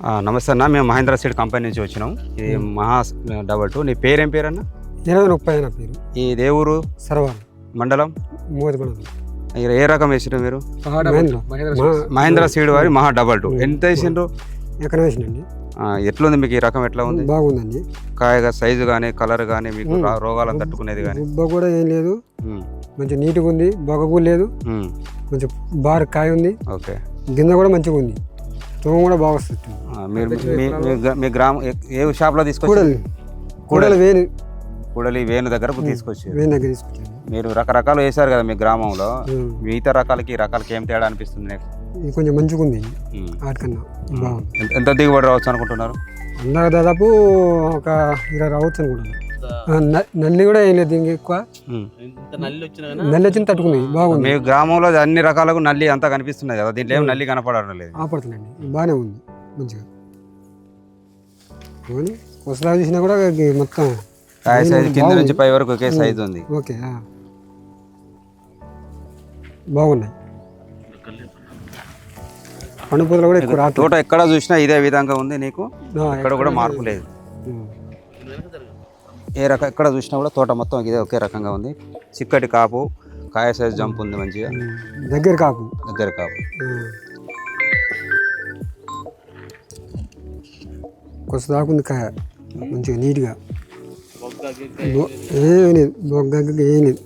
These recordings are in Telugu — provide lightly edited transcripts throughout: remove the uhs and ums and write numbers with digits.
నమస్తే అన్న, మేము మహేంద్ర సీడ్ కంపెనీ నుంచి వచ్చినాం. ఇది మహా డబల్ 2. నీ పేరేం పేరన్న? 2030 నా పేరు. ఈ దేవురు సర్వార్ మండలం మోదిబండ. ఏ రకం వేసినారు మీరు? మహేంద్ర మహేంద్ర సీడ్ వారి మహా డబల్ 2. ఎంత వేసిండ్రు? ఎక్కడ వేసినండి. ఎట్లుంది మీకు ఈ రకం? ఎట్లా ఉంది? బాగుందండి. కాయగా సైజు కానీ కలర్ కానీ మీకు రోగాలను తట్టుకునేది కానీ? గుబ్బ కూడా ఏం లేదు, మంచి నీట్గా ఉంది. బొగ లేదు, మంచి బార్ కాయ ఉంది. ఓకే, గింజ కూడా మంచిగా ఉంది. తూము కూడా బాగా వస్తుంది. మీరు మీ గ్రామం ఏ షాప్లో తీసుకొచ్చి? కూడలి వేణు దగ్గరకు తీసుకొచ్చారు. వేణు దగ్గర తీసుకొచ్చాను. మీరు రకరకాలు వేశారు కదా మీ గ్రామంలో, మిగతా రకాలకి ఈ రకాలకి ఏం తేడా అనిపిస్తుంది? ఇది కొంచెం మంచిగా ఉంది వాటికన్నా. బాగుంది. ఎంత దిగుబడి రావచ్చు అనుకుంటున్నారు? అందరూ దాదాపు ఒక 20 రావచ్చు అనుకుంటున్నాను. నల్లి కూడా ఏం లేదు, ఇంకా ఎక్కువ నల్లి వచ్చింది తట్టుకున్నాయి. బాగుంది. మీ గ్రామంలో అన్ని రకాలకు నల్లి అంతా కనిపిస్తున్నాయి కదా, దీంట్లో ఏం నల్లి కనపడడం లేదు? ఆపడుతుందండి, బాగానే ఉంది మంచిగా. కొసలా చూసినా కూడా మొత్తం కాయ సైజు కింద నుంచి పై వరకు ఒకే సైజు ఉంది. ఓకే, బాగున్నాయి. పండుపూతలు కూడా ఎక్కువ రాదు. తోట ఎక్కడ చూసినా ఇదే విధంగా ఉంది, నీకు ఎక్కడ కూడా మార్పు లేదు. ఎక్కడ చూసినా కూడా తోట మొత్తం ఇదే ఒకే రకంగా ఉంది. చిక్కటి కాపు, కాయ సైజు జంప్ ఉంది మంచిగా. దగ్గర కాపు కొస దాకుంది కాయ మంచిగా నీట్గా. ఏం లేదు, బొగ్గ ఏం లేదు,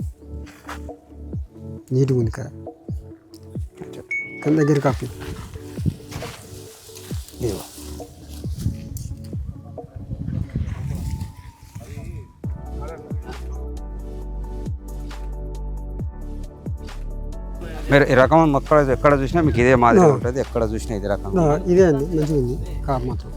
నీట్గా ఉంది కాయ. కానీ దగ్గర కాపు. మీరు ఈ రకం ఎక్కడ చూసినా మీకు ఇదే మాదిరి ఉంటుంది, ఎక్కడ చూసినా ఇదే రకం. ఇదే అండి, మంచిగా ఉంది కాపు మాత్రం.